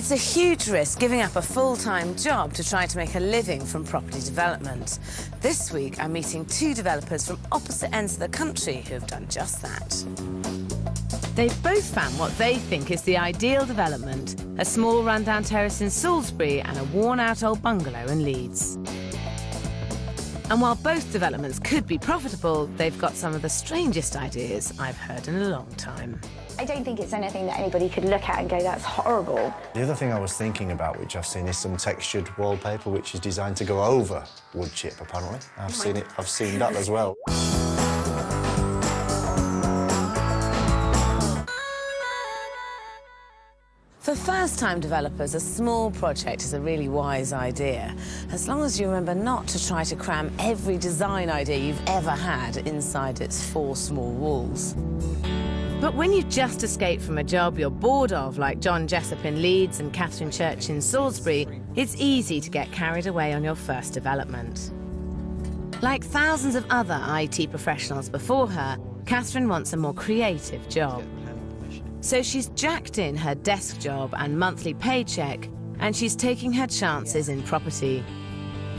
It's a huge risk giving up a full-time job to try to make a living from property development. This week, I'm meeting two developers from opposite ends of the country who have done just that. They've both found what they think is the ideal development, a small rundown terrace in Salisbury and a worn-out old bungalow in Leeds. And while both developments could be profitable, they've got some of the strangest ideas I've heard in a long time. I don't think it's anything that anybody could look at and go, that's horrible. The other thing I was thinking about, which I've seen, is some textured wallpaper, which is designed to go over wood chip, apparently. I've seen that as well. For first-time developers, a small project is a really wise idea, as long as you remember not to try to cram every design idea you've ever had inside its 4 small walls. But when you've just escaped from a job you're bored of, like John Jessup in Leeds and Catherine Church in Salisbury, it's easy to get carried away on your first development. Like thousands of other IT professionals before her, Catherine wants a more creative job. So she's jacked in her desk job and monthly paycheck, and she's taking her chances in property.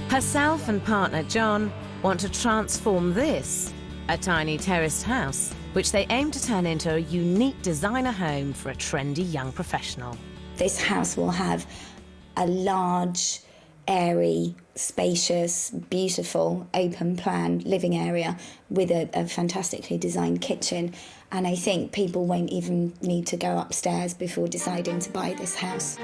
Herself and partner John want to transform this, a tiny terraced house, which they aim to turn into a unique designer home for a trendy young professional. This house will have a large, airy, spacious, beautiful, open-plan living area with a fantastically designed kitchen. And I think people won't even need to go upstairs before deciding to buy this house.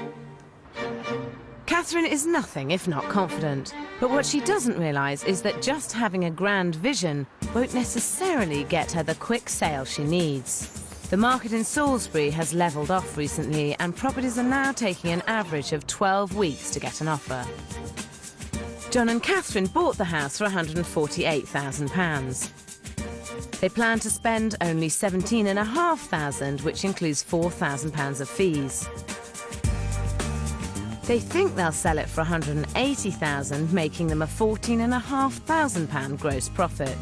Catherine is nothing if not confident, but what she doesn't realise is that just having a grand vision won't necessarily get her the quick sale she needs. The market in Salisbury has levelled off recently, and properties are now taking an average of 12 weeks to get an offer. John and Catherine bought the house for £148,000. They plan to spend only £17,500, which includes £4,000 of fees. They think they'll sell it for £180,000, making them a £14,500 gross profit.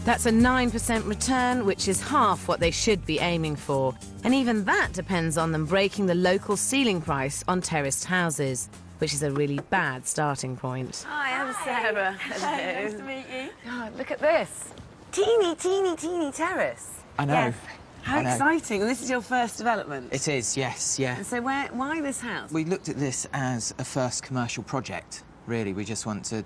That's a 9% return, which is half what they should be aiming for. And even that depends on them breaking the local ceiling price on terraced houses, which is a really bad starting point. Hi, I'm Sarah. Hello. Nice to meet you. God, look at this. Teeny, teeny, teeny terrace. I know. Yes. How exciting. And this is your first development? It is, yes, yeah. And so why this house? We looked at this as a first commercial project, really. We just want to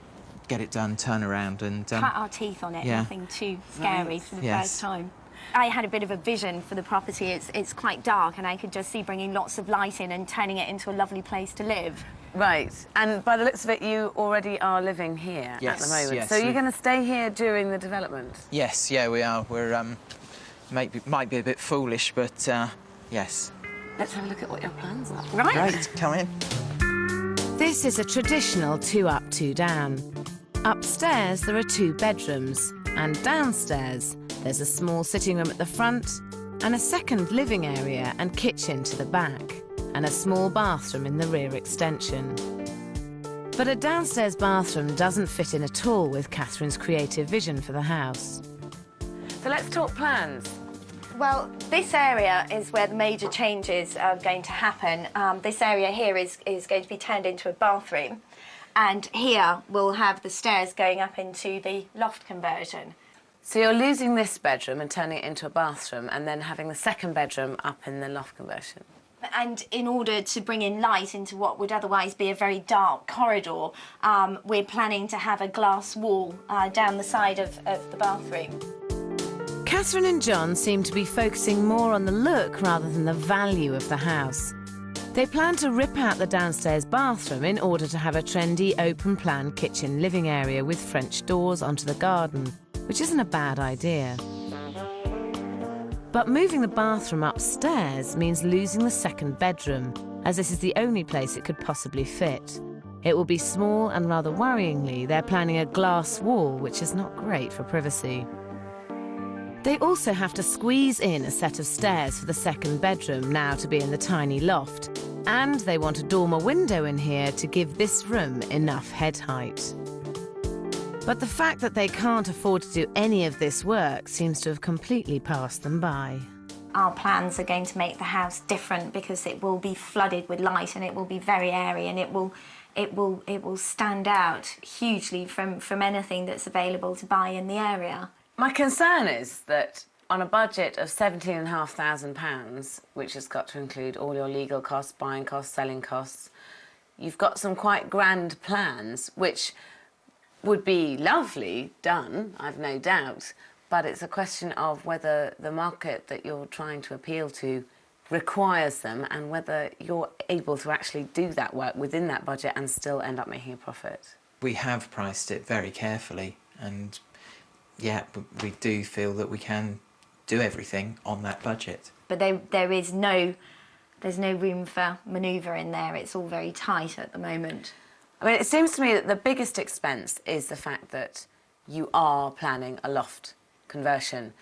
get it done, turn around and... Cut our teeth on it, yeah. Nothing too scary for the Yes. first time. I had a bit of a vision for the property. It's quite dark, and I could just see bringing lots of light in and turning it into a lovely place to live. Right. And by the looks of it, you already are living here Yes, at the moment. yes, So you're going to stay here during the development? Yes, yeah, we are. We're, might be a bit foolish, but, yes. Let's have a look at what your plans are. Right. Right, come in. This is a traditional 2 up, 2 down. Upstairs, there are 2 bedrooms, and downstairs, there's a small sitting room at the front and a second living area and kitchen to the back, and a small bathroom in the rear extension. But a downstairs bathroom doesn't fit in at all with Catherine's creative vision for the house. So let's talk plans. Well, this area is where the major changes are going to happen. This area here is going to be turned into a bathroom, and here we'll have the stairs going up into the loft conversion. So you're losing this bedroom and turning it into a bathroom, and then having the second bedroom up in the loft conversion. And in order to bring in light into what would otherwise be a very dark corridor, we're planning to have a glass wall down the side of the bathroom. Catherine and John seem to be focusing more on the look rather than the value of the house. They plan to rip out the downstairs bathroom in order to have a trendy open-plan kitchen living area with French doors onto the garden, which isn't a bad idea. But moving the bathroom upstairs means losing the second bedroom, as this is the only place it could possibly fit. It will be small, and rather worryingly, they're planning a glass wall, which is not great for privacy. They also have to squeeze in a set of stairs for the second bedroom, now to be in the tiny loft, and they want a dormer window in here to give this room enough head height. But the fact that they can't afford to do any of this work seems to have completely passed them by. our plans are going to make the house different because it will be flooded with light and it will be very airy and it will stand out hugely from anything that's available to buy in the area. My concern is that on a budget of £17,500, which has got to include all your legal costs, buying costs, selling costs, you've got some quite grand plans which would be lovely done, I've no doubt, but it's a question of whether the market that you're trying to appeal to requires them and whether you're able to actually do that work within that budget and still end up making a profit. We have priced it very carefully, and yeah, we do feel that we can do everything on that budget. But there's no room for manoeuvre in there. It's all very tight at the moment. I mean, it seems to me that the biggest expense is the fact that you are planning a loft conversion.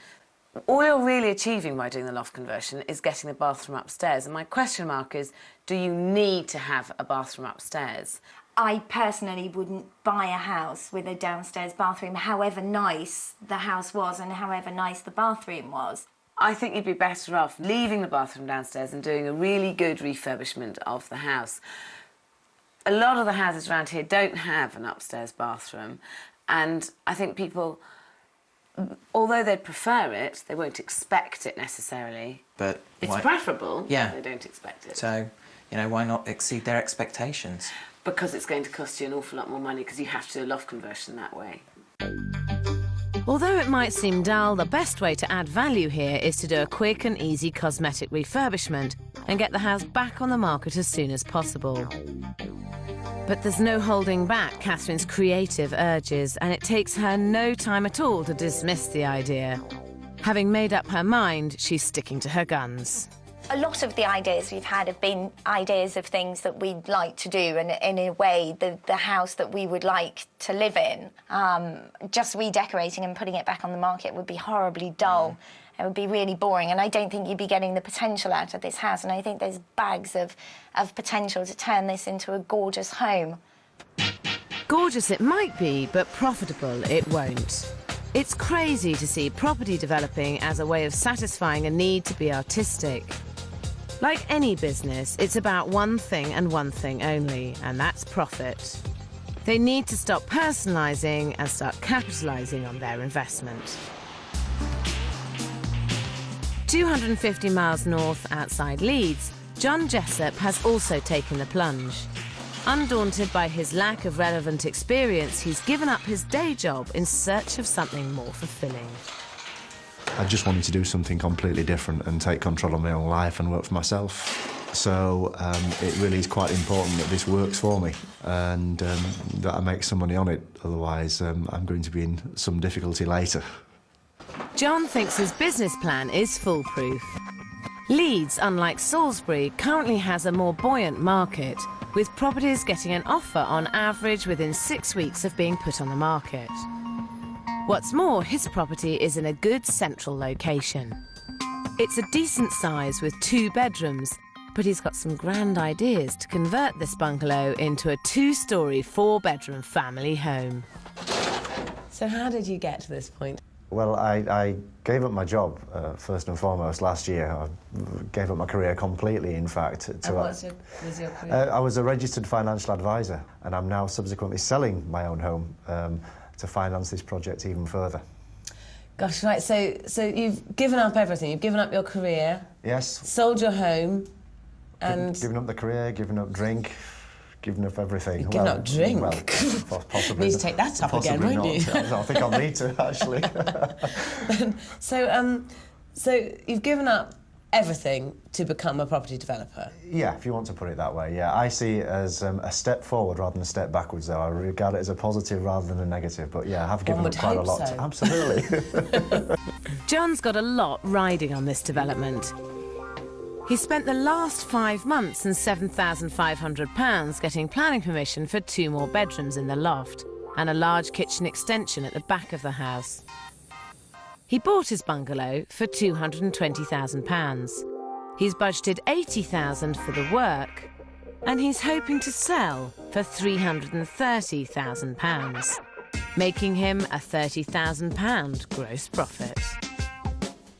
All you're really achieving by doing the loft conversion is getting the bathroom upstairs. And my question mark is, do you need to have a bathroom upstairs? I personally wouldn't buy a house with a downstairs bathroom, however nice the house was and however nice the bathroom was. I think you'd be better off leaving the bathroom downstairs and doing a really good refurbishment of the house. A lot of the houses around here don't have an upstairs bathroom, and I think people, although they'd prefer it, they won't expect it necessarily. But it's preferable, yeah. But they don't expect it. So, you know, why not exceed their expectations? Because it's going to cost you an awful lot more money because you have to do a loft conversion that way. Although it might seem dull, the best way to add value here is to do a quick and easy cosmetic refurbishment and get the house back on the market as soon as possible. But there's no holding back Catherine's creative urges, and it takes her no time at all to dismiss the idea. Having made up her mind, she's sticking to her guns. A lot of the ideas we've had have been ideas of things that we'd like to do, and in a way, the house that we would like to live in. Just redecorating and putting it back on the market would be horribly dull. It would be really boring, and I don't think you'd be getting the potential out of this house, and I think there's bags of potential to turn this into a gorgeous home. Gorgeous it might be, but profitable it won't. It's crazy to see property developing as a way of satisfying a need to be artistic. Like any business, it's about one thing and one thing only, and that's profit. They need to stop personalising and start capitalising on their investment. 250 miles north outside Leeds, John Jessup has also taken the plunge. Undaunted by his lack of relevant experience, he's given up his day job in search of something more fulfilling. I just wanted to do something completely different and take control of my own life and work for myself. So it really is quite important that this works for me and that I make some money on it. Otherwise, I'm going to be in some difficulty later. John thinks his business plan is foolproof. Leeds, unlike Salisbury, currently has a more buoyant market, with properties getting an offer on average within 6 weeks of being put on the market. What's more, his property is in a good central location. It's a decent size with 2 bedrooms, but he's got some grand ideas to convert this bungalow into a 2-storey, 4-bedroom family home. So how did you get to this point? Well, I gave up my job, first and foremost, last year. I gave up my career completely, in fact. And what was your career? I was a registered financial advisor, and I'm now subsequently selling my own home to finance this project even further. Gosh, right, so you've given up everything. You've given up your career. Yes. Sold your home, and... Given up the career, given up drink, given up everything. You've given up drink? Well, possibly. You need to take that up again, won't you? I think I'll need to, actually. So you've given up everything to become a property developer? Yeah, if you want to put it that way, yeah. I see it as a step forward rather than a step backwards, though. I regard it as a positive rather than a negative, but yeah, I have given up quite a lot. So. Absolutely. John's got a lot riding on this development. He spent the last 5 months and £7,500 getting planning permission for 2 more bedrooms in the loft and a large kitchen extension at the back of the house. He bought his bungalow for £220,000. He's budgeted £80,000 for the work, and he's hoping to sell for £330,000, making him a £30,000 gross profit.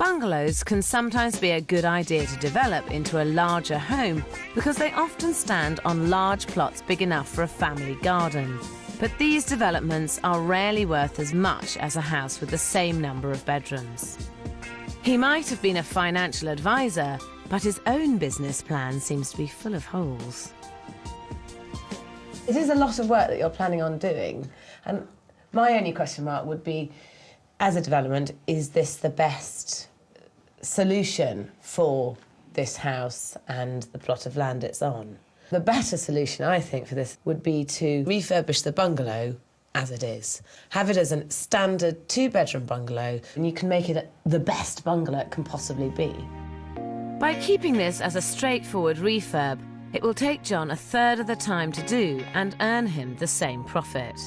Bungalows can sometimes be a good idea to develop into a larger home because they often stand on large plots big enough for a family garden. But these developments are rarely worth as much as a house with the same number of bedrooms. He might have been a financial advisor, but his own business plan seems to be full of holes. It is a lot of work that you're planning on doing, and my only question mark would be, as a development, is this the best solution for this house and the plot of land it's on? The better solution, I think, for this would be to refurbish the bungalow as it is. Have it as a standard 2-bedroom bungalow, and you can make it the best bungalow it can possibly be. By keeping this as a straightforward refurb, it will take John a third of the time to do and earn him the same profit.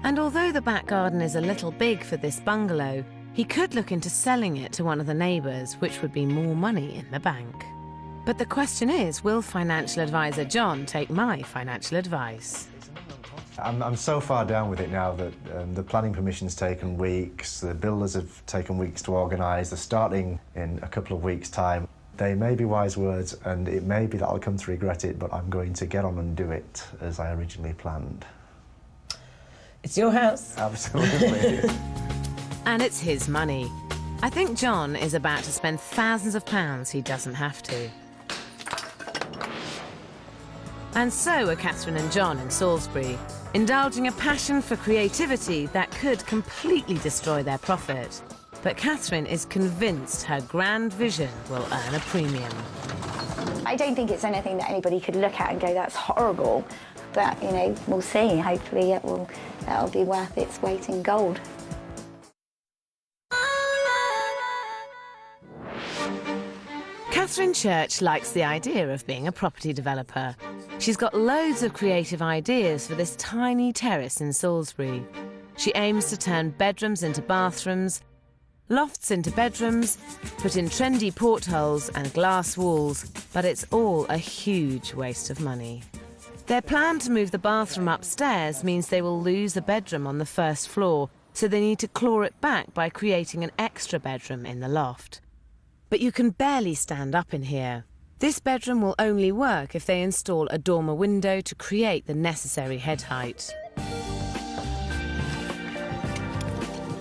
And although the back garden is a little big for this bungalow, he could look into selling it to one of the neighbours, which would be more money in the bank. But the question is, will financial advisor John take my financial advice? I'm so far down with it now that the planning permission's taken weeks, the builders have taken weeks to organise, they're starting in a couple of weeks' time. They may be wise words, and it may be that I'll come to regret it, but I'm going to get on and do it as I originally planned. It's your house. Absolutely. And it's his money. I think John is about to spend thousands of pounds he doesn't have to. And so are Catherine and John in Salisbury, indulging a passion for creativity that could completely destroy their profit. But Catherine is convinced her grand vision will earn a premium. I don't think it's anything that anybody could look at and go, that's horrible. But, you know, we'll see. Hopefully that'll be worth its weight in gold. Catherine Church likes the idea of being a property developer. She's got loads of creative ideas for this tiny terrace in Salisbury. She aims to turn bedrooms into bathrooms, lofts into bedrooms, put in trendy portholes and glass walls, but it's all a huge waste of money. Their plan to move the bathroom upstairs means they will lose a bedroom on the first floor, so they need to claw it back by creating an extra bedroom in the loft. But you can barely stand up in here. This bedroom will only work if they install a dormer window to create the necessary head height.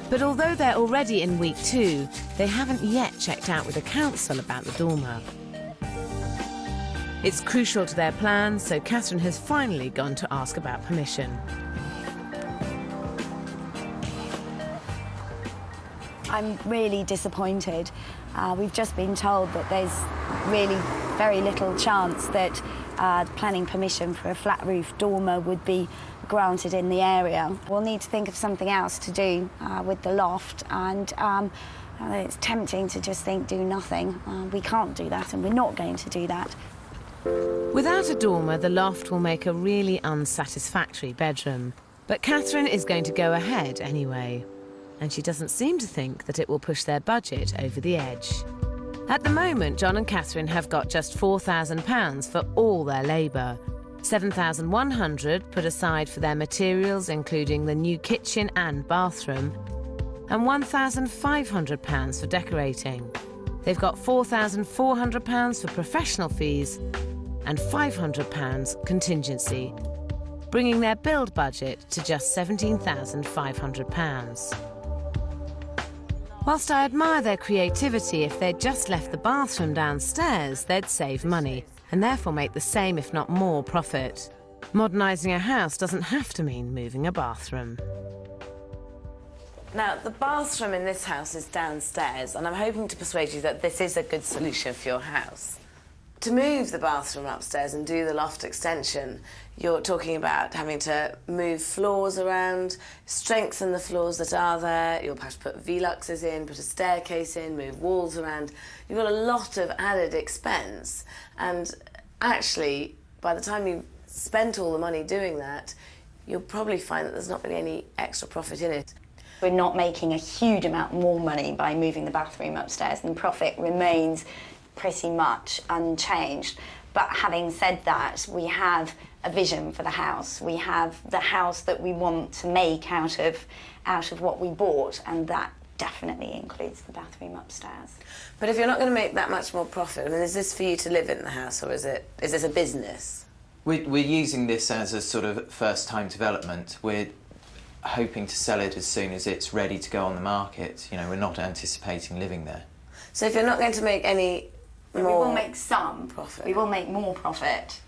But although they're already in week 2, they haven't yet checked out with the council about the dormer. It's crucial to their plans, so Catherine has finally gone to ask about permission. I'm really disappointed. We've just been told that there's really very little chance that planning permission for a flat roof dormer would be granted in the area. We'll need to think of something else to do with the loft, and it's tempting to just think do nothing. We can't do that, and we're not going to do that. Without a dormer, the loft will make a really unsatisfactory bedroom. But Catherine is going to go ahead anyway. And she doesn't seem to think that it will push their budget over the edge. At the moment, John and Catherine have got just £4,000 for all their labour. £7,100 put aside for their materials, including the new kitchen and bathroom, and £1,500 for decorating. They've got £4,400 for professional fees and £500 contingency, bringing their build budget to just £17,500. Whilst I admire their creativity, if they'd just left the bathroom downstairs, they'd save money and therefore make the same, if not more, profit. Modernising a house doesn't have to mean moving a bathroom. Now, the bathroom in this house is downstairs, and I'm hoping to persuade you that this is a good solution for your house. To move the bathroom upstairs and do the loft extension, you're talking about having to move floors around, strengthen the floors that are there. You'll have to put Veluxes in, put a staircase in, move walls around. You've got a lot of added expense, and actually, by the time you've spent all the money doing that, you'll probably find that there's not really any extra profit in it. We're not making a huge amount more money by moving the bathroom upstairs, and profit remains pretty much unchanged. But having said that, we have a vision for the house. We have the house that we want to make out of what we bought, and that definitely includes the bathroom upstairs. But if you're not going to make that much more profit, I mean, is this for you to live in the house, or is this a business? We're using this as a sort of first-time development. We're hoping to sell it as soon as it's ready to go on the market. You know, we're not anticipating living there. So if you're not going to make any more... We will make some profit. We will make more profit,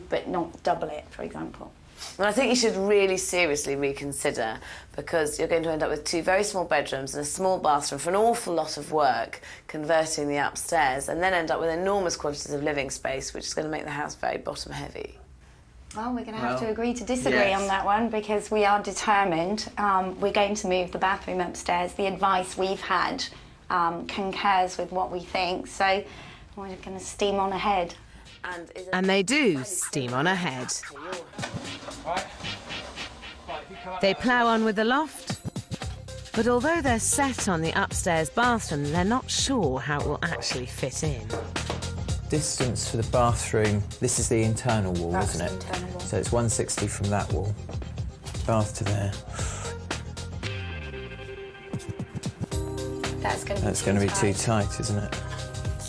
but not double it, for example. Well, I think you should really seriously reconsider, because you're going to end up with 2 very small bedrooms and a small bathroom for an awful lot of work converting the upstairs, and then end up with enormous quantities of living space, which is going to make the house very bottom heavy. Well, we're going to have to agree to disagree on that one, because we are determined. We're going to move the bathroom upstairs. The advice we've had concurs with what we think, so we're going to steam on ahead. And they do steam on ahead. They plough on with the loft, but although they're set on the upstairs bathroom, they're not sure how it will actually fit in. Distance to the bathroom, this is the internal wall, That's isn't the it? internal wall. So it's 160 from that wall. Bath to there. That's going to be too tight, isn't it?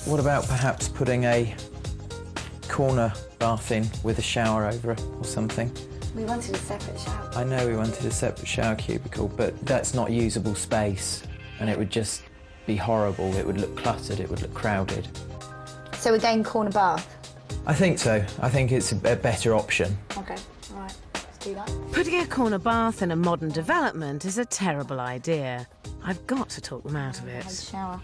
What about perhaps putting a corner bath in with a shower over it or something? We wanted a separate shower. I know we wanted a separate shower cubicle, but that's not usable space, and it would just be horrible. It would look cluttered, it would look crowded. So we're going corner bath? I think so. I think it's a better option. Okay, all right, let's do that. Putting a corner bath in a modern development is a terrible idea. I've got to talk them out of it. Shower.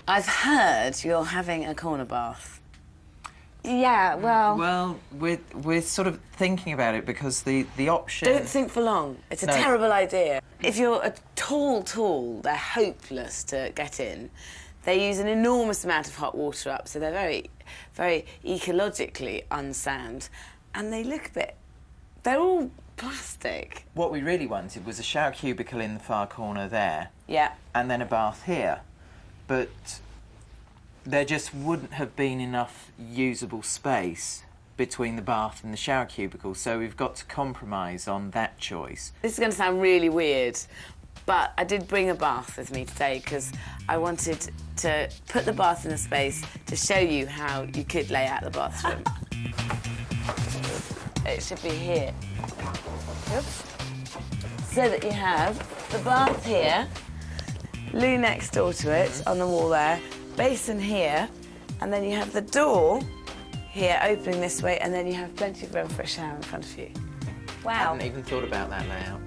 I've heard you're having a corner bath. Yeah, well... Well, we're sort of thinking about it, because the option... Don't think for long. It's a No. terrible idea. If you're a tall, they're hopeless to get in. They use an enormous amount of hot water up, so they're very, very ecologically unsound. And they look a bit... They're all plastic. What we really wanted was a shower cubicle in the far corner there, Yeah. and then a bath here. But there just wouldn't have been enough usable space between the bath and the shower cubicle, so we've got to compromise on that choice. This is going to sound really weird, but I did bring a bath with me today because I wanted to put the bath in a space to show you how you could lay out the bathroom. It should be here. Oops. So that you have the bath here, loo next door to it on the wall there, basin here, and then you have the door here opening this way, and then you have plenty of room for a shower in front of you. I Wow. hadn't even thought about that layout.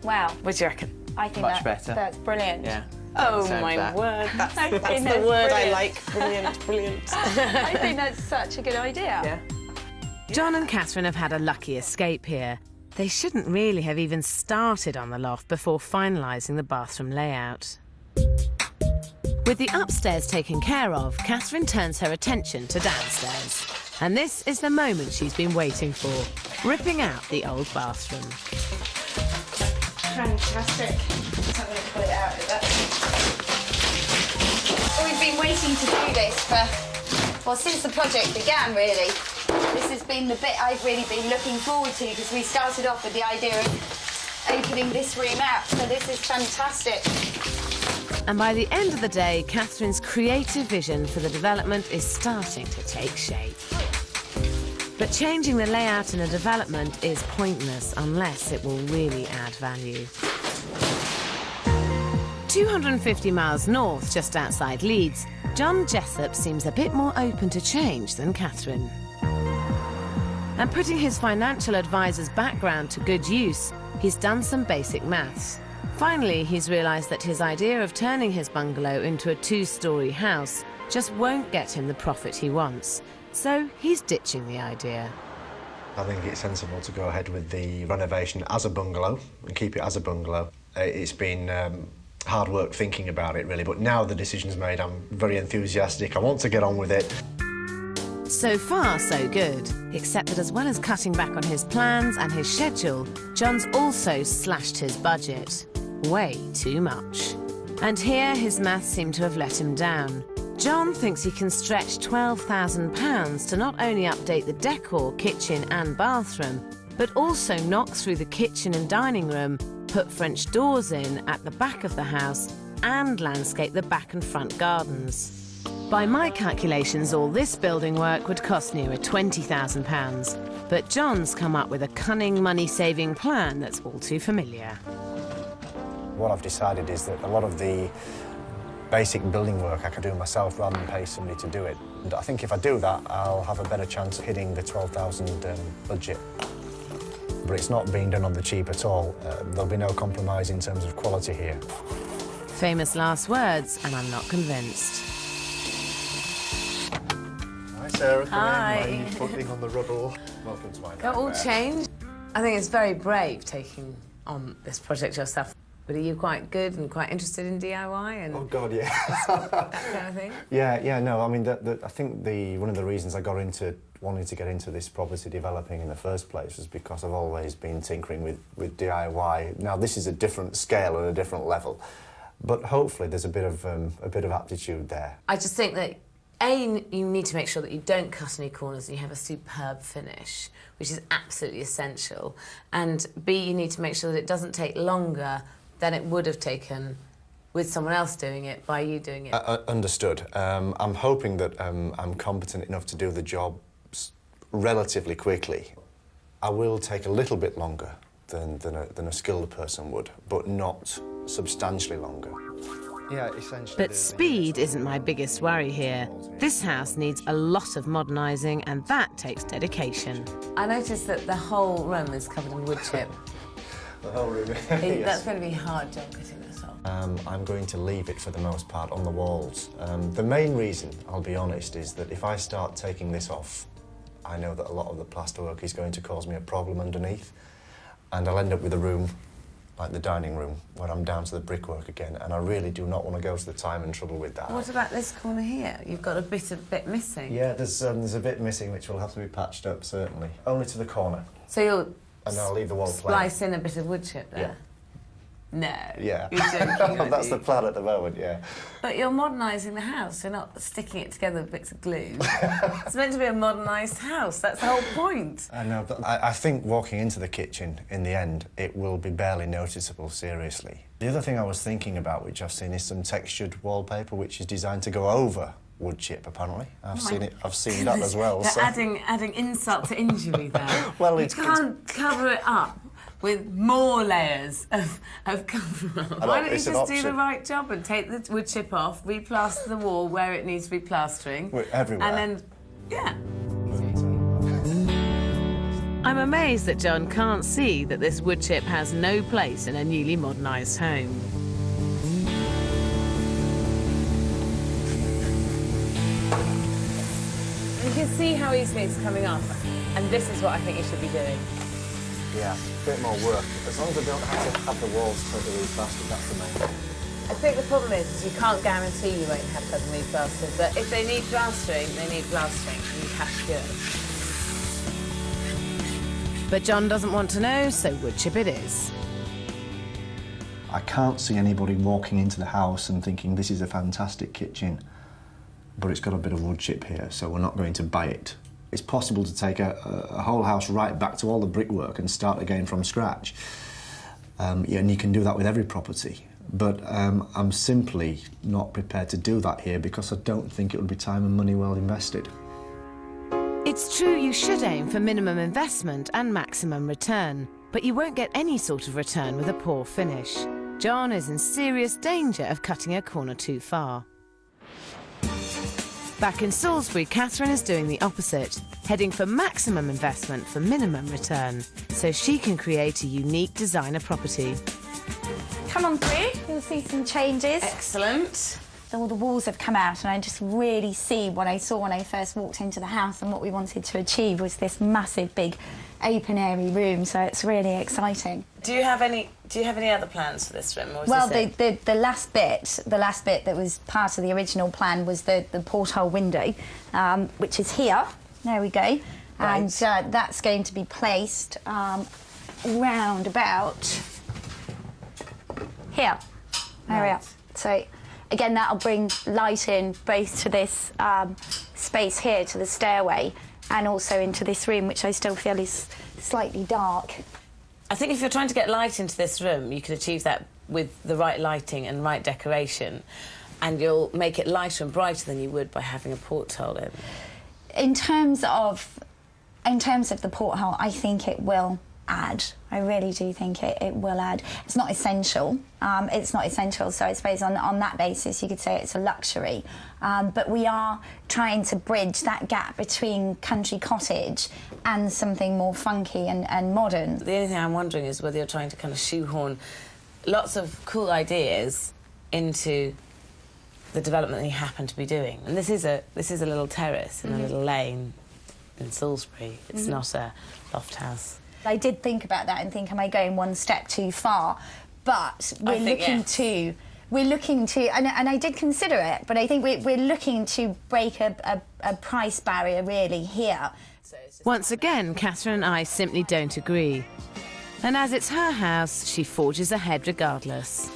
Wow. What do you reckon? I think Much better. That's brilliant. Yeah. Oh Sounds my that. word, that's I think the that's word I brilliant. like. Brilliant, brilliant. I think that's such a good idea. Yeah. John and Catherine have had a lucky escape here. They shouldn't really have even started on the loft before finalising the bathroom layout. With the upstairs taken care of, Catherine turns her attention to downstairs. And this is the moment she's been waiting for, ripping out the old bathroom. Fantastic. I'm going to pull it out of that. We've been waiting to do this for, well, since the project began, really. This has been the bit I've really been looking forward to, because we started off with the idea of opening this room out, so this is fantastic. And by the end of the day, Catherine's creative vision for the development is starting to take shape. But changing the layout in a development is pointless unless it will really add value. 250 miles north, just outside Leeds, John Jessup seems a bit more open to change than Catherine. And putting his financial advisor's background to good use, he's done some basic maths. Finally, he's realised that his idea of turning his bungalow into a 2-storey house just won't get him the profit he wants. So he's ditching the idea. I think it's sensible to go ahead with the renovation as a bungalow and keep it as a bungalow. It's been hard work thinking about it, really, but now the decision's made, I'm very enthusiastic. I want to get on with it. So far, so good. Except that as well as cutting back on his plans and his schedule, John's also slashed his budget. Way too much. And here his maths seem to have let him down. John thinks he can stretch £12,000 to not only update the decor, kitchen and bathroom, but also knock through the kitchen and dining room put French doors in at the back of the house and landscape the back and front gardens. By my calculations, all this building work would cost nearer £20,000. But John's come up with a cunning money-saving plan that's all too familiar. What I've decided is that a lot of the basic building work I can do myself rather than pay somebody to do it. And I think if I do that, I'll have a better chance of hitting the 12,000 budget. But it's not being done on the cheap at all. There'll be no compromise in terms of quality here. Famous last words, and I'm not convinced. Hi, Sarah. Hi. Come in. Footing on the rubble. Welcome to my Got all nightmare. changed. I think it's very brave taking on this project yourself. But are you quite good and quite interested in DIY and Oh, God, yeah. that kind of thing? Yeah, no, I mean, I think one of the reasons I got into wanting to get into this property developing in the first place was because I've always been tinkering with DIY. Now, this is a different scale and a different level, but hopefully there's a bit of aptitude there. I just think that A, you need to make sure that you don't cut any corners and you have a superb finish, which is absolutely essential. And B, you need to make sure that it doesn't take longer than it would have taken with someone else doing it by you doing it. Understood. I'm hoping that I'm competent enough to do the job relatively quickly. I will take a little bit longer than a skilled person would, but not substantially longer. Yeah, essentially. But speed isn't my biggest worry here. This house needs a lot of modernising, and that takes dedication. I noticed that the whole room is covered in wood chip. The whole room. That's Yes. going to be a hard job getting this off. I'm going to leave it for the most part on the walls. The main reason, I'll be honest, is that if I start taking this off, I know that a lot of the plasterwork is going to cause me a problem underneath, and I'll end up with a room like the dining room where I'm down to the brickwork again, and I really do not want to go to the time and trouble with that. What about this corner here? You've got a bit missing. Yeah, there's a bit missing which will have to be patched up, certainly. Only to the corner, So you'll and I'll leave the wall plain. splice in a bit of wood chip there? No. Yeah. You're joking, aren't That's you? the plan at the moment, yeah. But you're modernising the house. You're not sticking it together with bits of glue. It's meant to be a modernised house. That's the whole point. I know, but I think walking into the kitchen, in the end, it will be barely noticeable, seriously. The other thing I was thinking about, which I've seen, is some textured wallpaper, which is designed to go over wood chip, apparently. I've seen that as well. They're So. adding insult to injury there. Well, you it's- can't cover it up with more layers of cover-up. know, Why don't you it's an just do the option. right job and take the wood chip off, replaster the wall where it needs to be plastering? Everywhere. And then, yeah. I'm amazed that John can't see that this wood chip has no place in a newly modernised home. You can see how easily it's coming off, and this is what I think you should be doing. Yeah, a bit more work. As long as I don't have to have the walls totally plastered, that's the main thing. I think the problem is you can't guarantee you won't have them replastered, but if they need plastering, they need plastering, and you have to do it. But John doesn't want to know, so wood chip it is. I can't see anybody walking into the house and thinking this is a fantastic kitchen, but it's got a bit of wood chip here, so we're not going to buy it. It's possible to take a whole house right back to all the brickwork and start again from scratch. And you can do that with every property. But I'm simply not prepared to do that here because I don't think it would be time and money well invested. It's true you should aim for minimum investment and maximum return, but you won't get any sort of return with a poor finish. John is in serious danger of cutting a corner too far. Back in Salisbury, Catherine is doing the opposite, heading for maximum investment for minimum return, so she can create a unique designer property. Come on through, you'll see some changes. Excellent. All the walls have come out, and I just really see what I saw when I first walked into the house, and what we wanted to achieve was this massive, big, open, airy room, so it's really exciting. Do you have any other plans for this room? Or is Well, this it? the last bit that was part of the original plan was the porthole window, which is here. There we go. And that's going to be placed round about here. There we are. So, again, that'll bring light in both to this space here, to the stairway, and also into this room, which I still feel is slightly dark. I think if you're trying to get light into this room, you could achieve that with the right lighting and right decoration, and you'll make it lighter and brighter than you would by having a porthole in. In terms of the porthole, I think it will add. I really do think it will add. It's not essential. It's not essential, so I suppose on that basis you could say it's a luxury. But we are trying to bridge that gap between country cottage and something more funky and modern. The only thing I'm wondering is whether you're trying to kind of shoehorn lots of cool ideas into the development that you happen to be doing. And this is a little terrace in a little lane in Salisbury. It's not a loft house. I did think about that and think, am I going one step too far? But we're looking to, and I did consider it, but I think we're looking to break a price barrier really here. Once again, Catherine and I simply don't agree. And as it's her house, she forges ahead regardless.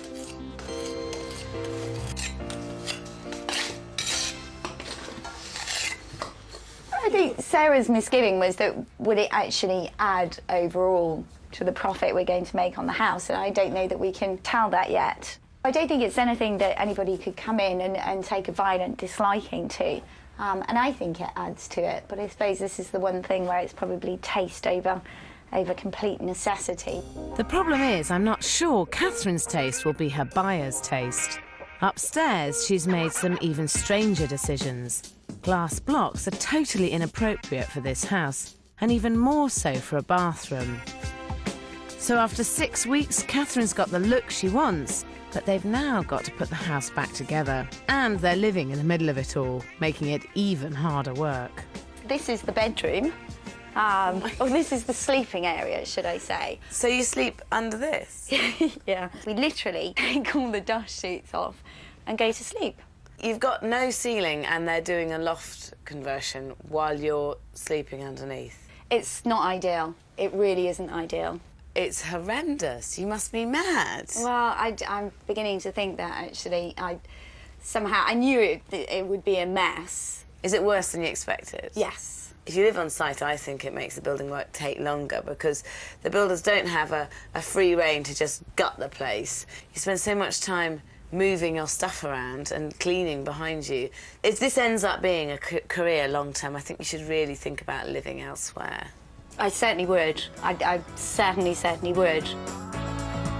I think Sarah's misgiving was that would it actually add overall to the profit we're going to make on the house, and I don't know that we can tell that yet. I don't think it's anything that anybody could come in and take a violent disliking to, and I think it adds to it, but I suppose this is the one thing where it's probably taste over complete necessity. The problem is, I'm not sure Catherine's taste will be her buyer's taste. Upstairs, she's made some even stranger decisions. Glass blocks are totally inappropriate for this house, and even more so for a bathroom. So after 6 weeks, Catherine's got the look she wants, but they've now got to put the house back together. And they're living in the middle of it all, making it even harder work. This is the bedroom. This is the sleeping area, should I say. So you sleep under this? Yeah. We literally take all the dust sheets off and go to sleep. You've got no ceiling and they're doing a loft conversion while you're sleeping underneath. It's not ideal. It really isn't ideal. It's horrendous. You must be mad. Well, I'm beginning to think that, actually. I knew it would be a mess. Is it worse than you expected? Yes. If you live on site, I think it makes the building work take longer because the builders don't have a free rein to just gut the place. You spend so much time moving your stuff around and cleaning behind you. If this ends up being a career long term, I think you should really think about living elsewhere. I certainly would. I certainly would.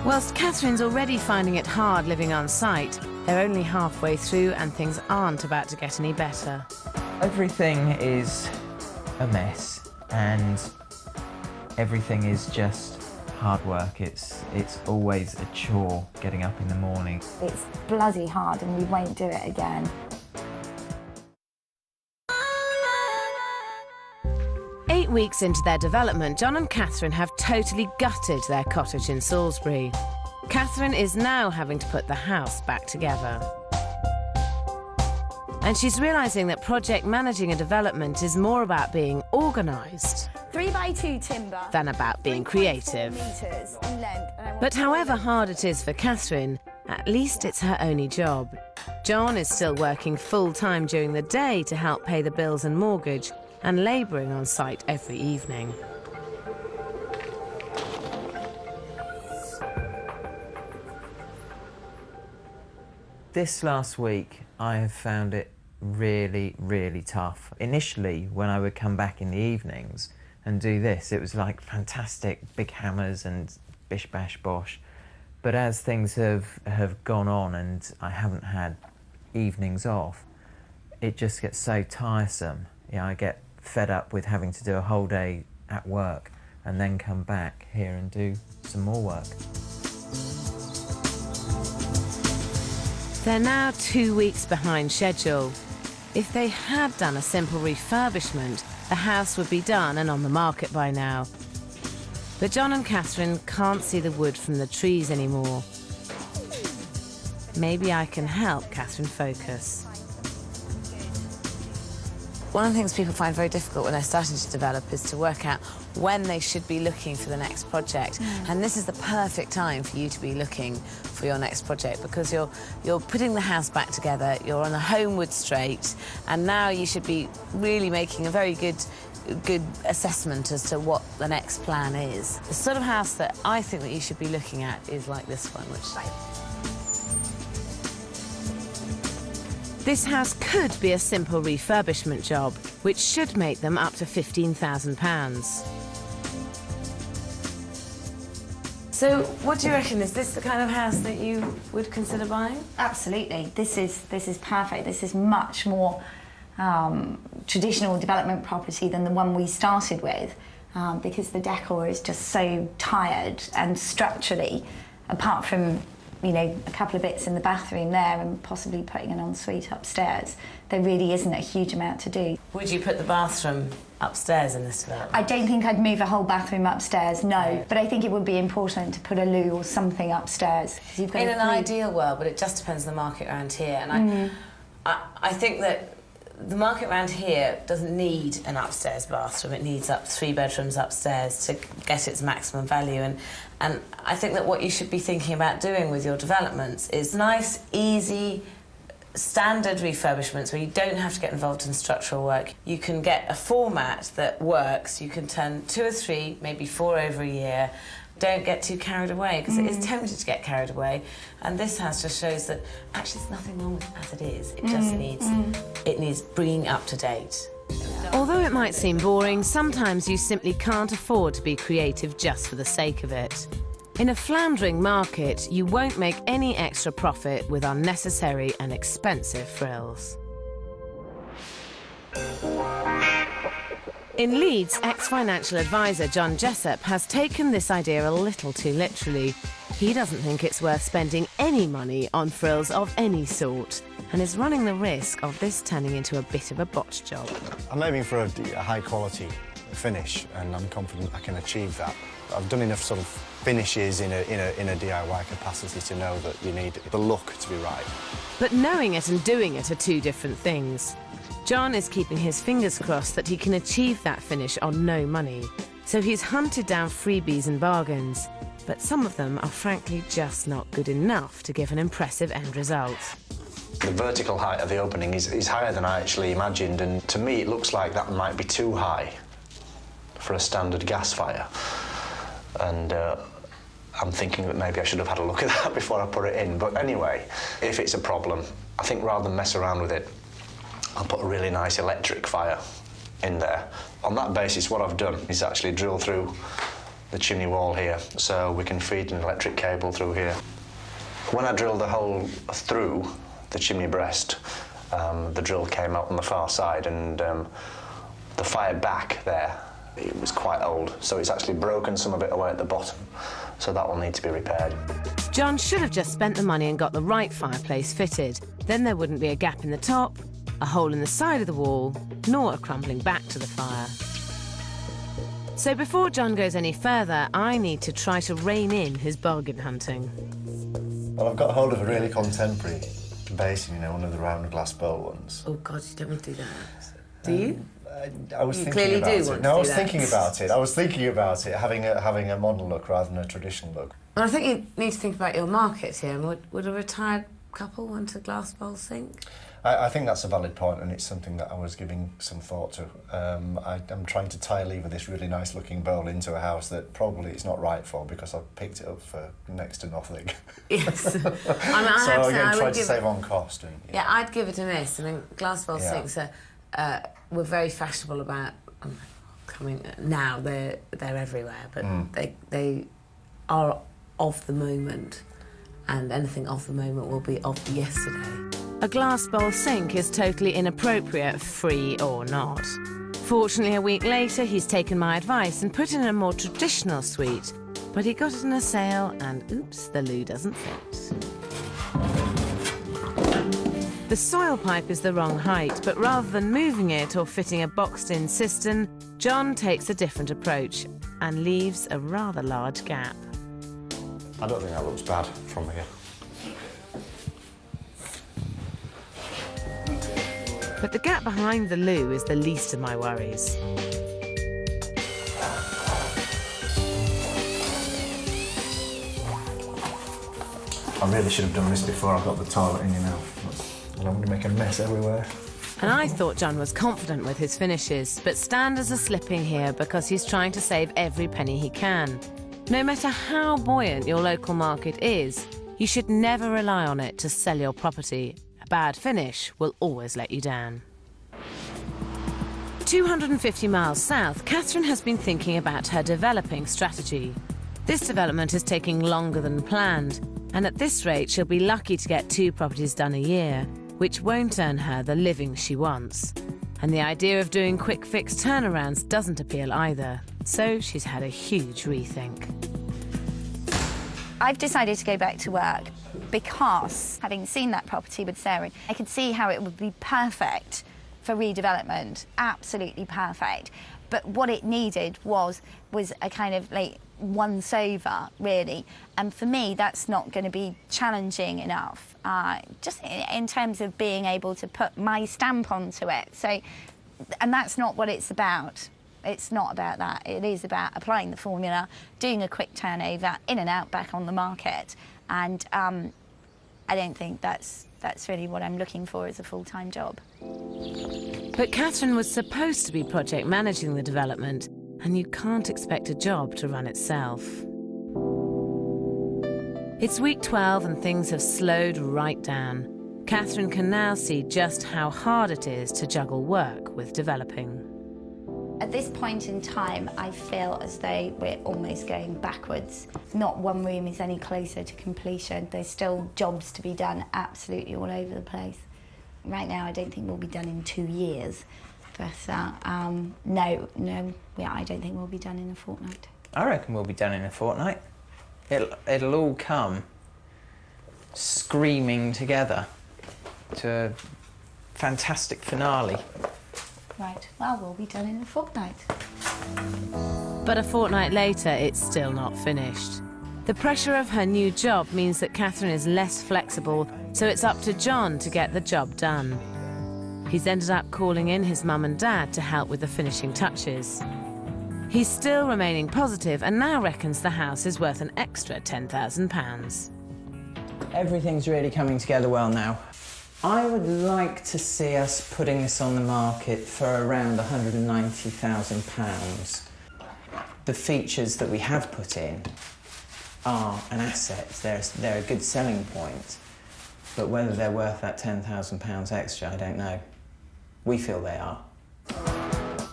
Whilst Catherine's already finding it hard living on site, they're only halfway through and things aren't about to get any better. Everything is a mess and everything is just hard work. It's always a chore getting up in the morning. It's bloody hard and we won't do it again. Eight weeks into their development, John and Catherine have totally gutted their cottage in Salisbury. Catherine is now having to put the house back together. And she's realising that project managing a development is more about being organised 3x2 timber than about being creative. meters in length. But however hard it is for Catherine, at least it's her only job. John is still working full-time during the day to help pay the bills and mortgage, and labouring on site every evening. This last week, I have found it really, really tough. Initially, when I would come back in the evenings and do this, it was like fantastic, big hammers and bish, bash, bosh. But as things have gone on and I haven't had evenings off, it just gets so tiresome. You know, I get fed up with having to do a whole day at work and then come back here and do some more work. They're now 2 weeks behind schedule. If they had done a simple refurbishment, the house would be done and on the market by now. But John and Catherine can't see the wood from the trees anymore. Maybe I can help Catherine focus. One of the things people find very difficult when they're starting to develop is to work out when they should be looking for the next project. And this is the perfect time for you to be looking for your next project because you're putting the house back together, you're on a homeward straight, and now you should be really making a very good good assessment as to what the next plan is. The sort of house that I think that you should be looking at is like this one, which... This house could be a simple refurbishment job, which should make them up to £15,000. So, what do you reckon? Is this the kind of house that you would consider buying? Absolutely. This is perfect. This is much more traditional development property than the one we started with, because the decor is just so tired, and structurally, apart from, you know, a couple of bits in the bathroom there and possibly putting an ensuite upstairs, there really isn't a huge amount to do. Would you put the bathroom upstairs in this development? I don't think I'd move a whole bathroom upstairs, no. But I think it would be important to put a loo or something upstairs. You've got in an ideal world, but it just depends on the market around here. And I think that the market around here doesn't need an upstairs bathroom. It needs 3 bedrooms upstairs to get its maximum value. And I think that what you should be thinking about doing with your developments is nice, easy, standard refurbishments where you don't have to get involved in structural work. You can get a format that works. You can turn 2 or 3, maybe 4 over a year. Don't get too carried away, because it is tempting to get carried away. And this house just shows that actually there's nothing wrong with it as it is. It just needs bringing up to date. Although it might seem boring, sometimes you simply can't afford to be creative just for the sake of it. In a floundering market, you won't make any extra profit with unnecessary and expensive frills. In Leeds, ex-financial advisor John Jessup has taken this idea a little too literally. He doesn't think it's worth spending any money on frills of any sort, and is running the risk of this turning into a bit of a botch job. I'm aiming for a high-quality finish, and I'm confident I can achieve that. I've done enough sort of finishes in a DIY capacity to know that you need the look to be right. But knowing it and doing it are two different things. John is keeping his fingers crossed that he can achieve that finish on no money. So he's hunted down freebies and bargains, but some of them are frankly just not good enough to give an impressive end result. The vertical height of the opening is higher than I actually imagined, and to me it looks like that might be too high for a standard gas fire. And I'm thinking that maybe I should have had a look at that before I put it in. But anyway, if it's a problem, I think rather than mess around with it, I'll put a really nice electric fire in there. On that basis, what I've done is actually drill through the chimney wall here, so we can feed an electric cable through here. When I drilled the hole through the chimney breast, the drill came out on the far side, and the fire back there, it was quite old, so it's actually broken some of it away at the bottom, so that will need to be repaired. John should have just spent the money and got the right fireplace fitted. Then there wouldn't be a gap in the top, a hole in the side of the wall, nor a crumbling back to the fire. So before John goes any further, I need to try to rein in his bargain hunting. Well, I've got hold of a really contemporary basin, you know, one of the round glass bowl ones. Oh, God, you don't want to do that. Do you? I was You thinking clearly about do it. want No, to I was do thinking that. about it. I was thinking about it, having a modern look rather than a traditional look. Well, I think you need to think about your market here. Would a retired couple want a glass bowl sink? I think that's a valid point, and it's something that I was giving some thought to. I'm trying to tie lever this really nice looking bowl into a house that probably it's not right for, because I've picked it up for next to nothing. Yes. I mean, So again, try to save on cost. And, Yeah, I'd give it a miss. I mean, glass bowl sinks were very fashionable about coming now. They're everywhere, but they are of the moment, and anything of the moment will be of the yesterday. A glass bowl sink is totally inappropriate, free or not. Fortunately, a week later, he's taken my advice and put in a more traditional suite, but he got it in a sale and oops, the loo doesn't fit. The soil pipe is the wrong height, but rather than moving it or fitting a boxed-in cistern, John takes a different approach and leaves a rather large gap. I don't think that looks bad from here. But the gap behind the loo is the least of my worries. I really should have done this before I got the toilet in, you know. I don't want to make a mess everywhere. And I thought John was confident with his finishes, but standards are slipping here because he's trying to save every penny he can. No matter how buoyant your local market is, you should never rely on it to sell your property. A bad finish will always let you down. 250 miles south, Catherine has been thinking about her developing strategy. This development is taking longer than planned, and at this rate she'll be lucky to get 2 properties done a year, which won't earn her the living she wants. And the idea of doing quick fix turnarounds doesn't appeal either, so she's had a huge rethink. I've decided to go back to work because, having seen that property with Sarah, I could see how it would be perfect for redevelopment, absolutely perfect. But what it needed was a kind of like once over, really. And for me, that's not going to be challenging enough, just in terms of being able to put my stamp onto it. So, and that's not what it's about. It's not about that. It is about applying the formula, doing a quick turnover, in and out, back on the market. And I don't think that's really what I'm looking for as a full-time job. But Catherine was supposed to be project managing the development, and you can't expect a job to run itself. It's week 12 and things have slowed right down. Catherine can now see just how hard it is to juggle work with developing. At this point in time, I feel as though we're almost going backwards. Not one room is any closer to completion. There's still jobs to be done absolutely all over the place. Right now, I don't think we'll be done in 2 years. But no, yeah, I don't think we'll be done in a fortnight. I reckon we'll be done in a fortnight. It'll all come screaming together to a fantastic finale. Right, well, we'll be done in a fortnight. But a fortnight later, it's still not finished. The pressure of her new job means that Catherine is less flexible, so it's up to John to get the job done. He's ended up calling in his mum and dad to help with the finishing touches. He's still remaining positive and now reckons the house is worth an extra £10,000. Everything's really coming together well now. I would like to see us putting this on the market for around £190,000. The features that we have put in are an asset. They're a good selling point. But whether they're worth that £10,000 extra, I don't know. We feel they are.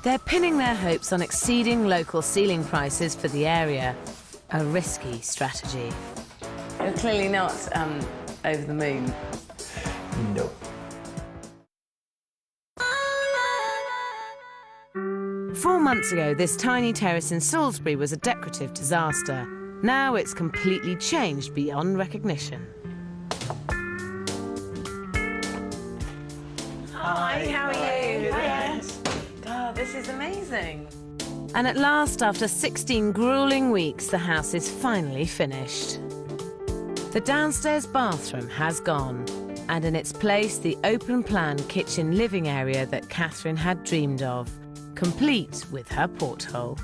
They're pinning their hopes on exceeding local ceiling prices for the area. A risky strategy. You're clearly not over the moon. No. Four months ago, this tiny terrace in Salisbury was a decorative disaster. Now it's completely changed beyond recognition. Hi, how are you? Hi. Oh, this is amazing. And at last, after 16 grueling weeks, the house is finally finished. The downstairs bathroom has gone, and in its place, the open-plan kitchen living area that Catherine had dreamed of, complete with her porthole.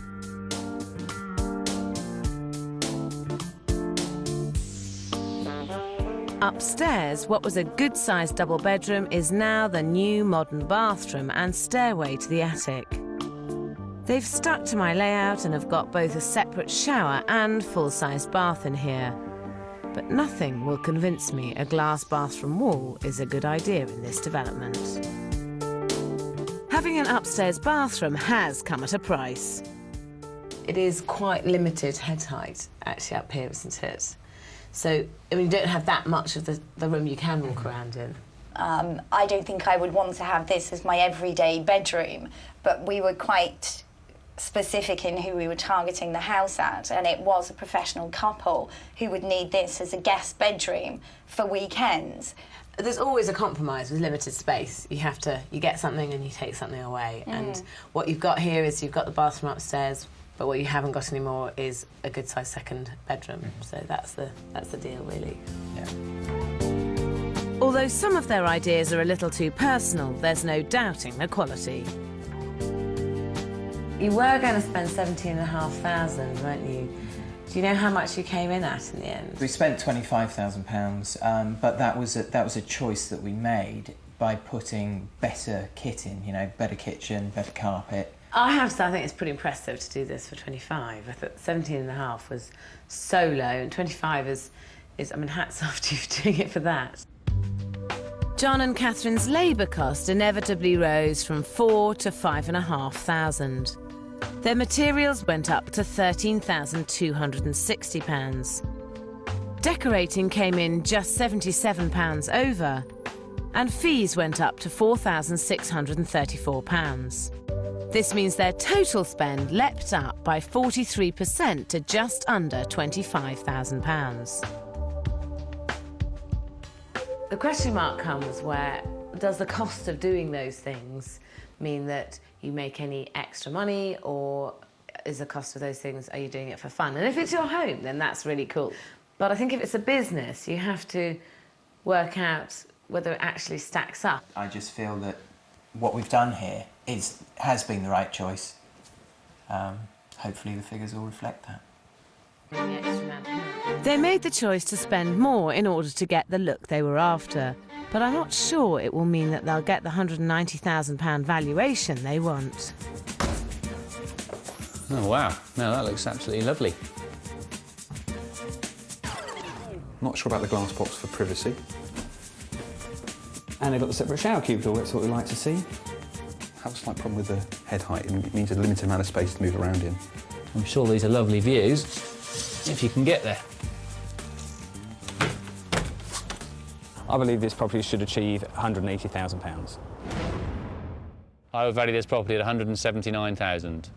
Upstairs, what was a good-sized double bedroom is now the new modern bathroom and stairway to the attic. They've stuck to my layout and have got both a separate shower and full-sized bath in here. But nothing will convince me a glass bathroom wall is a good idea in this development. Having an upstairs bathroom has come at a price. It is quite limited head height, actually, up here, isn't it? So, I mean, you don't have that much of the room you can walk around in. I don't think I would want to have this as my everyday bedroom, but we were quite specific in who we were targeting the house at, and it was a professional couple who would need this as a guest bedroom for weekends. There's always a compromise with limited space. You get something and you take something away. And what you've got here is you've got the bathroom upstairs, but what you haven't got anymore is a good-sized second bedroom. So that's the deal, really. Yeah. Although some of their ideas are a little too personal, there's no doubting the quality. You were going to spend £17,500, weren't you? Do you know how much you came in at in the end? We spent £25,000, but that was a choice that we made by putting better kit in, you know, better kitchen, better carpet. I have to say, I think it's pretty impressive to do this for 25. I thought 17.5 was so low, and 25 is I mean, hats off to you for doing it for that. John and Catherine's labour cost inevitably rose from £4,000 to £5,500. Their materials went up to £13,260. Decorating came in just £77 over, and fees went up to £4,634. This means their total spend leapt up by 43% to just under £25,000. The question mark comes where does the cost of doing those things mean that you make any extra money, or is the cost of those things, are you doing it for fun? And if it's your home, then that's really cool. But I think if it's a business, you have to work out whether it actually stacks up. I just feel that what we've done here has been the right choice. Hopefully the figures will reflect that. They made the choice to spend more in order to get the look they were after, but I'm not sure it will mean that they'll get the £190,000 valuation they want. Oh wow, no, that looks absolutely lovely. Not sure about the glass box for privacy. And they've got the separate shower cubicle, that's what we like to see. Have a slight problem with the head height. It means a limited amount of space to move around in. I'm sure these are lovely views, if you can get there. I believe this property should achieve £180,000. I would value this property at £179,000.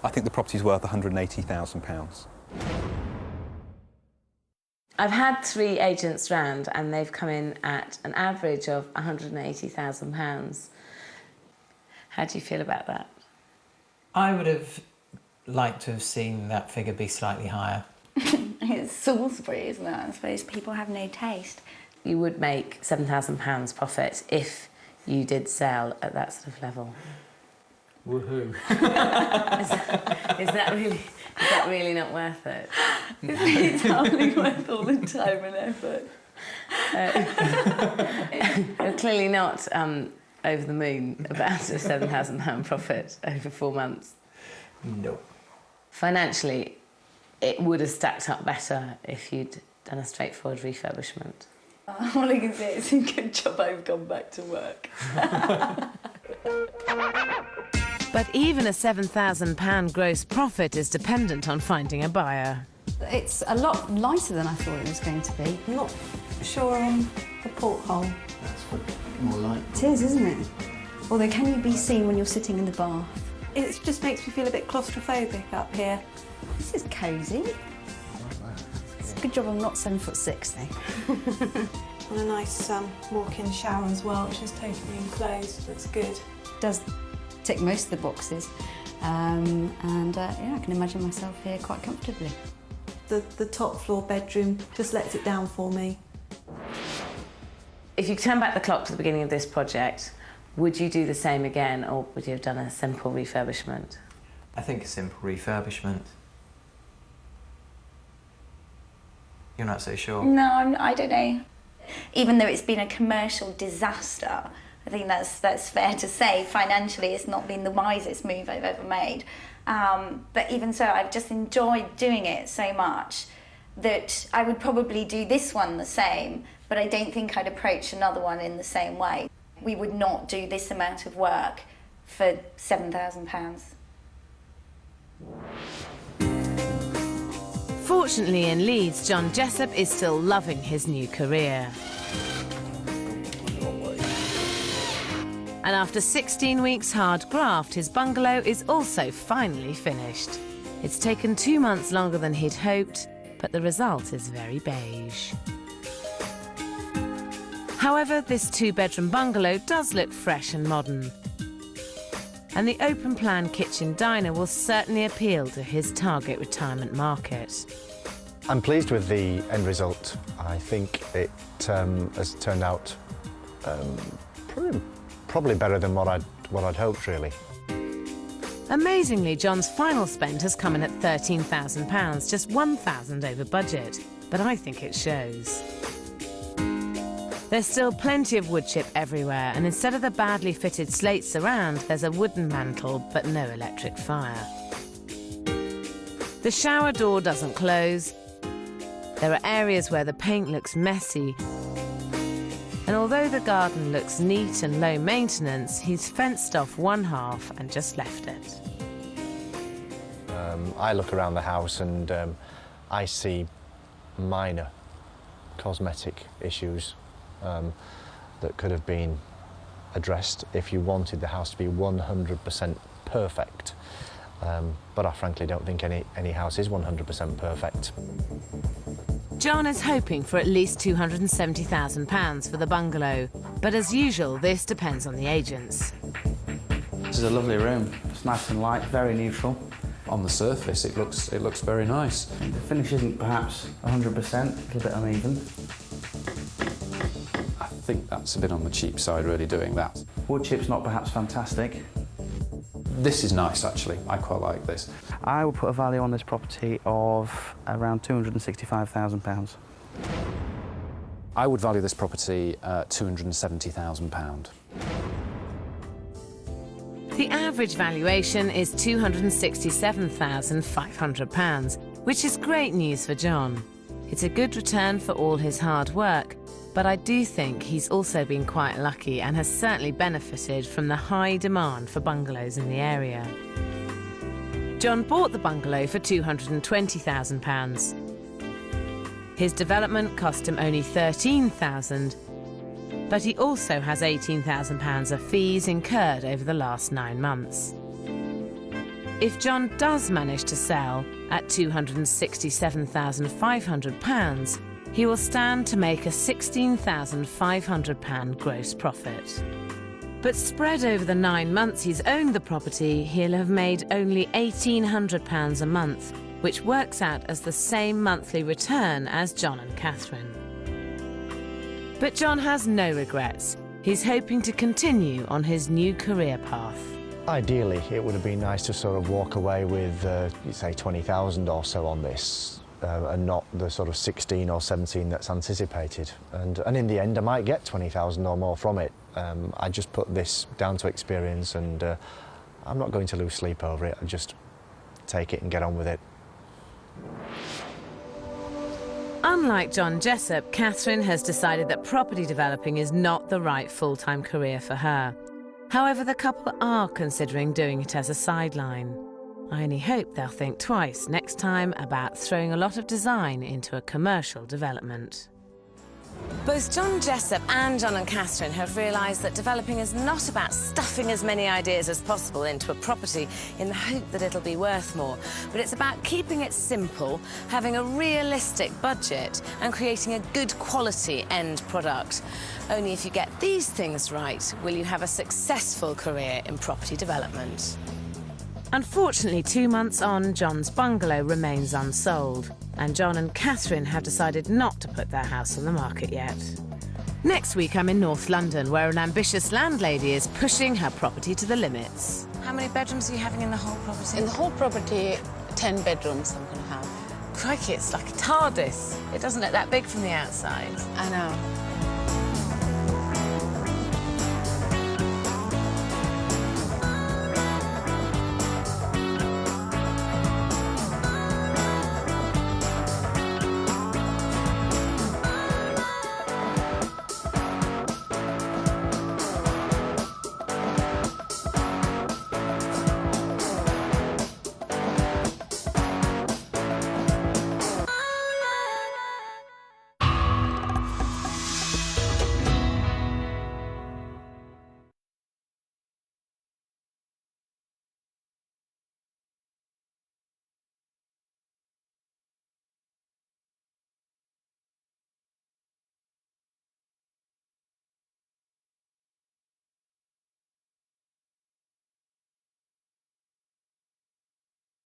I think the property's worth £180,000. I've had 3 agents round and they've come in at an average of £180,000. How do you feel about that? I would have liked to have seen that figure be slightly higher. It's Salisbury, isn't it? I suppose people have no taste. You would make £7,000 profit if you did sell at that sort of level. Woohoo. Is that really not worth it? It's hardly worth all the time and effort. You're clearly not over the moon about a £7,000 profit over 4 months. No. Financially, it would have stacked up better if you'd done a straightforward refurbishment. All I can say is a good job I've gone back to work. But even a £7,000 gross profit is dependent on finding a buyer. It's a lot lighter than I thought it was going to be. I'm not sure on the porthole. That's more like. It is, isn't it? Although, can you be seen when you're sitting in the bath? It just makes me feel a bit claustrophobic up here. This is cosy. It's a good job I'm not 7'6", though. And a nice walk-in shower as well, which is totally enclosed. Looks good. Does tick most of the boxes. Yeah, I can imagine myself here quite comfortably. The top floor bedroom just lets it down for me. If you turn back the clock to the beginning of this project, would you do the same again, or would you have done a simple refurbishment? I think a simple refurbishment. You're not so sure? No, I don't know. Even though it's been a commercial disaster, I think that's fair to say. Financially, it's not been the wisest move I've ever made. But even so, I've just enjoyed doing it so much that I would probably do this one the same, but I don't think I'd approach another one in the same way. We would not do this amount of work for £7,000. Fortunately in Leeds, John Jessup is still loving his new career. And after 16 weeks hard graft, his bungalow is also finally finished. It's taken 2 months longer than he'd hoped, but the result is very beige. However, this 2-bedroom bungalow does look fresh and modern. And the open-plan kitchen diner will certainly appeal to his target retirement market. I'm pleased with the end result. I think it has turned out probably better than what I'd hoped, really. Amazingly, John's final spend has come in at £13,000, just £1,000 over budget. But I think it shows. There's still plenty of wood chip everywhere, and instead of the badly fitted slate surround, there's a wooden mantle but no electric fire. The shower door doesn't close. There are areas where the paint looks messy. And although the garden looks neat and low maintenance, he's fenced off one half and just left it. I look around the house and I see minor cosmetic issues that could have been addressed if you wanted the house to be 100% perfect. But I frankly don't think any house is 100% perfect. John is hoping for at least £270,000 for the bungalow, but as usual, this depends on the agents. This is a lovely room. It's nice and light, very neutral. On the surface, it looks very nice. The finish isn't perhaps 100%, a little bit uneven. I think that's a bit on the cheap side, really, doing that. Wood chip's not perhaps fantastic. This is nice, actually. I quite like this. I would put a value on this property of around £265,000. I would value this property at £270,000. The average valuation is £267,500, which is great news for John. It's a good return for all his hard work, but I do think he's also been quite lucky and has certainly benefited from the high demand for bungalows in the area. John bought the bungalow for £220,000. His development cost him only £13,000, but he also has £18,000 of fees incurred over the last 9 months. If John does manage to sell at £267,500, he will stand to make a £16,500 gross profit. But spread over the 9 months he's owned the property, he'll have made only £1,800 a month, which works out as the same monthly return as John and Catherine. But John has no regrets. He's hoping to continue on his new career path. Ideally, it would have been nice to sort of walk away with, say, 20,000 or so on this, and not the sort of 16 or 17 that's anticipated. And in the end, I might get 20,000 or more from it. I just put this down to experience, and I'm not going to lose sleep over it. I just take it and get on with it. Unlike John Jessup, Catherine has decided that property developing is not the right full-time career for her. However, the couple are considering doing it as a sideline. I only hope they'll think twice next time about throwing a lot of design into a commercial development. Both John Jessup and John and Catherine have realised that developing is not about stuffing as many ideas as possible into a property in the hope that it'll be worth more, but it's about keeping it simple, having a realistic budget and creating a good quality end product. Only if you get these things right will you have a successful career in property development. Unfortunately, 2 months on, John's bungalow remains unsold, and John and Catherine have decided not to put their house on the market yet. Next week, I'm in North London, where an ambitious landlady is pushing her property to the limits. How many bedrooms are you having in the whole property? In the whole property, 10 bedrooms I'm going to have. Crikey, it's like a TARDIS. It doesn't look that big from the outside. I know.